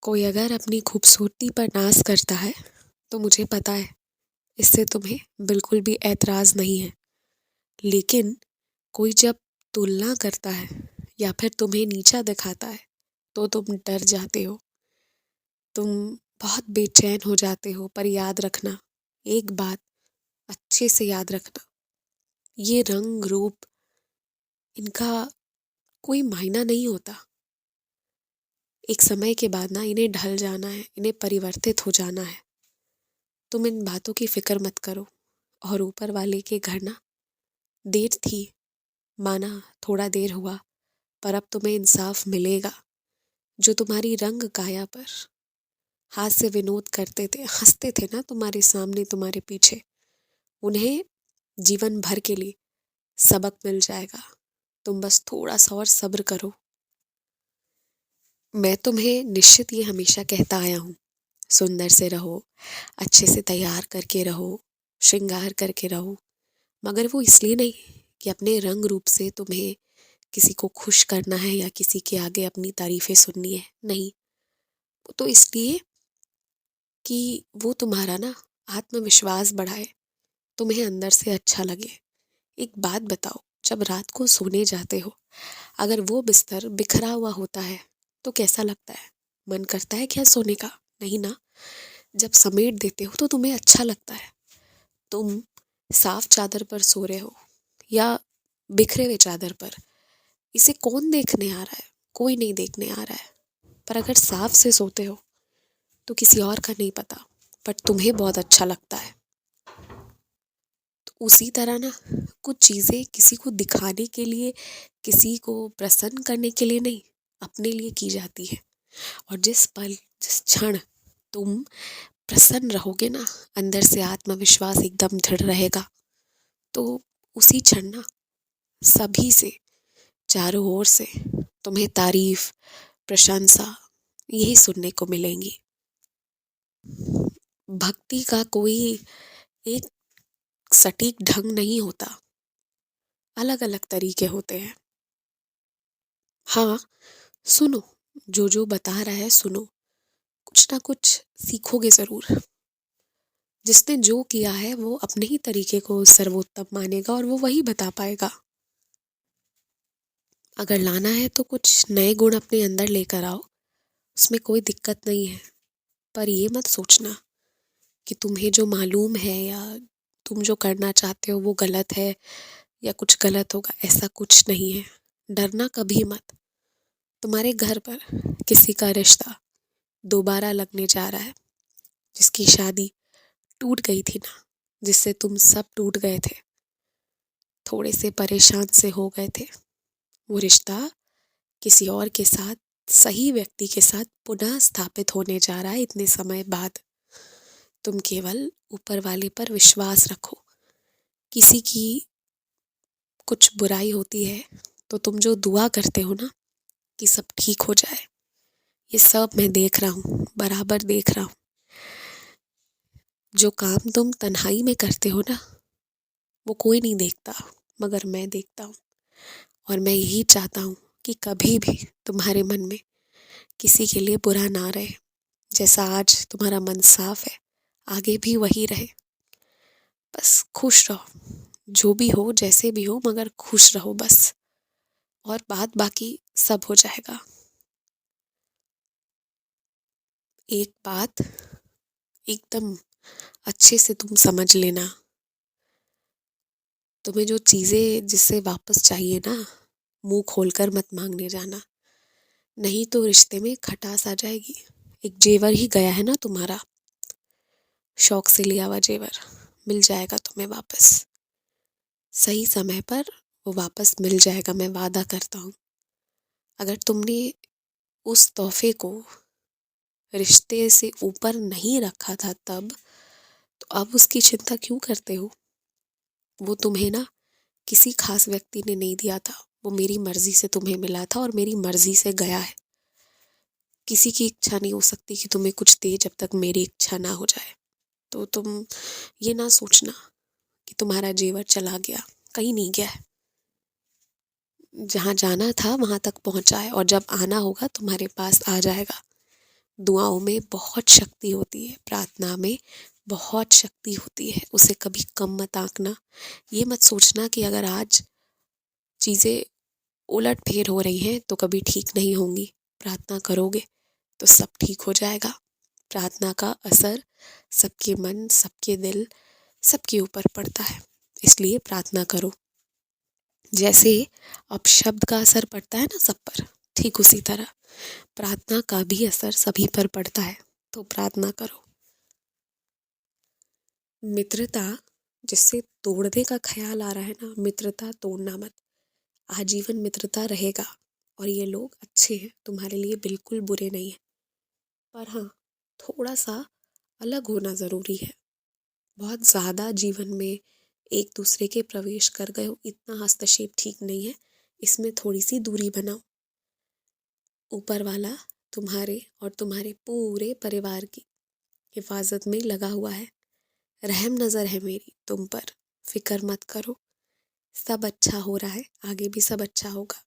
कोई अगर अपनी खूबसूरती पर नाज़ करता है तो मुझे पता है इससे तुम्हें बिल्कुल भी ऐतराज़ नहीं है। लेकिन कोई जब तुलना करता है या फिर तुम्हें नीचा दिखाता है तो तुम डर जाते हो, तुम बहुत बेचैन हो जाते हो। पर याद रखना, एक बात अच्छे से याद रखना, ये रंग रूप इनका कोई मायना नहीं होता। एक समय के बाद ना इन्हें ढल जाना है, इन्हें परिवर्तित हो जाना है। तुम इन बातों की फिक्र मत करो। और ऊपर वाले के घर ना देर थी, माना थोड़ा देर हुआ, पर अब तुम्हें इंसाफ मिलेगा। जो तुम्हारी रंग काया पर हाथ से विनोद करते थे, हंसते थे ना तुम्हारे सामने, तुम्हारे पीछे, उन्हें जीवन भर के लिए सबक मिल जाएगा। तुम बस थोड़ा सा और सब्र करो। मैं तुम्हें निश्चित ये हमेशा कहता आया हूँ, सुंदर से रहो, अच्छे से तैयार करके रहो, श्रृंगार करके रहो। मगर वो इसलिए नहीं कि अपने रंग रूप से तुम्हें किसी को खुश करना है या किसी के आगे अपनी तारीफें सुननी है, नहीं। वो तो इसलिए कि वो तुम्हारा ना आत्मविश्वास बढ़ाए, तुम्हें अंदर से अच्छा लगे। एक बात बताओ, जब रात को सोने जाते हो, अगर वो बिस्तर बिखरा हुआ होता है तो कैसा लगता है? मन करता है क्या सोने का? नहीं ना। जब समेट देते हो तो तुम्हें अच्छा लगता है। तुम साफ चादर पर सो रहे हो या बिखरे हुए चादर पर, इसे कौन देखने आ रहा है? कोई नहीं देखने आ रहा है। पर अगर साफ से सोते हो तो किसी और का नहीं पता, पर तुम्हें बहुत अच्छा लगता है। तो उसी तरह ना, कुछ चीज़ें किसी को दिखाने के लिए, किसी को प्रसन्न करने के लिए नहीं, अपने लिए की जाती है। और जिस पल, जिस क्षण तुम प्रसन्न रहोगे ना, अंदर से आत्मविश्वास एकदम दृढ़ रहेगा, तो उसी क्षण ना सभी से, चारों ओर से तुम्हें तारीफ, प्रशंसा यही सुनने को मिलेंगी। भक्ति का कोई एक सटीक ढंग नहीं होता, अलग अलग तरीके होते हैं। हाँ, सुनो, जो जो बता रहा है सुनो, कुछ ना कुछ सीखोगे ज़रूर। जिसने जो किया है वो अपने ही तरीके को सर्वोत्तम मानेगा और वो वही बता पाएगा। अगर लाना है तो कुछ नए गुण अपने अंदर लेकर आओ, उसमें कोई दिक्कत नहीं है। पर ये मत सोचना कि तुम्हें जो मालूम है या तुम जो करना चाहते हो वो गलत है या कुछ गलत होगा, ऐसा कुछ नहीं है। डरना कभी मत। तुम्हारे घर पर किसी का रिश्ता दोबारा लगने जा रहा है, जिसकी शादी टूट गई थी ना, जिससे तुम सब टूट गए थे, थोड़े से परेशान से हो गए थे। वो रिश्ता किसी और के साथ, सही व्यक्ति के साथ पुनः स्थापित होने जा रहा है इतने समय बाद। तुम केवल ऊपर वाले पर विश्वास रखो। किसी की कुछ बुराई होती है तो तुम जो दुआ करते हो ना कि सब ठीक हो जाए, ये सब मैं देख रहा हूँ, बराबर देख रहा हूँ। जो काम तुम तन्हाई में करते हो ना, वो कोई नहीं देखता, मगर मैं देखता हूँ। और मैं यही चाहता हूँ कि कभी भी तुम्हारे मन में किसी के लिए बुरा ना रहे। जैसा आज तुम्हारा मन साफ है, आगे भी वही रहे। बस खुश रहो, जो भी हो, जैसे भी हो, मगर खुश रहो बस। और बात बाकी सब हो जाएगा। एक बात एकदम अच्छे से तुम समझ लेना, तुम्हें जो चीज़ें जिससे वापस चाहिए ना, मुंह खोलकर मत मांगने जाना, नहीं तो रिश्ते में खटास आ जाएगी। एक जेवर ही गया है ना तुम्हारा, शौक से लिया हुआ जेवर, मिल जाएगा तुम्हें वापस। सही समय पर वो वापस मिल जाएगा, मैं वादा करता हूँ। अगर तुमने उस तोहफे को रिश्ते से ऊपर नहीं रखा था तब, तो अब उसकी चिंता क्यों करते हो? वो तुम्हें ना किसी खास व्यक्ति ने नहीं दिया था, वो मेरी मर्जी से तुम्हें मिला था और मेरी मर्जी से गया है। किसी की इच्छा नहीं हो सकती कि तुम्हें कुछ दे जब तक मेरी इच्छा ना हो जाए। तो तुम ये ना सोचना कि तुम्हारा जेवर चला गया, कहीं नहीं गया है। जहाँ जाना था वहाँ तक पहुँचा है और जब आना होगा तुम्हारे पास आ जाएगा। दुआओं में बहुत शक्ति होती है, प्रार्थना में बहुत शक्ति होती है, उसे कभी कम मत आंकना। ये मत सोचना कि अगर आज चीज़ें उलट फेर हो रही हैं तो कभी ठीक नहीं होंगी। प्रार्थना करोगे तो सब ठीक हो जाएगा। प्रार्थना का असर सबके मन, सबके दिल, सबके ऊपर पड़ता है, इसलिए प्रार्थना करो। जैसे अब शब्द का असर पड़ता है ना सब पर, ठीक उसी तरह प्रार्थना का भी असर सभी पर पड़ता है, तो प्रार्थना करो। मित्रता जिससे तोड़ने का ख्याल आ रहा है ना, मित्रता तोड़ना मत। आजीवन मित्रता रहेगा और ये लोग अच्छे हैं, तुम्हारे लिए बिल्कुल बुरे नहीं हैं। पर हाँ, थोड़ा सा अलग होना ज़रूरी है। बहुत ज़्यादा जीवन में एक दूसरे के प्रवेश कर गए हो, इतना हस्तक्षेप ठीक नहीं है। इसमें थोड़ी सी दूरी बनाओ। ऊपर वाला तुम्हारे और तुम्हारे पूरे परिवार की हिफाजत में लगा हुआ है। रहम नज़र है मेरी तुम पर, फिक्र मत करो। सब अच्छा हो रहा है, आगे भी सब अच्छा होगा।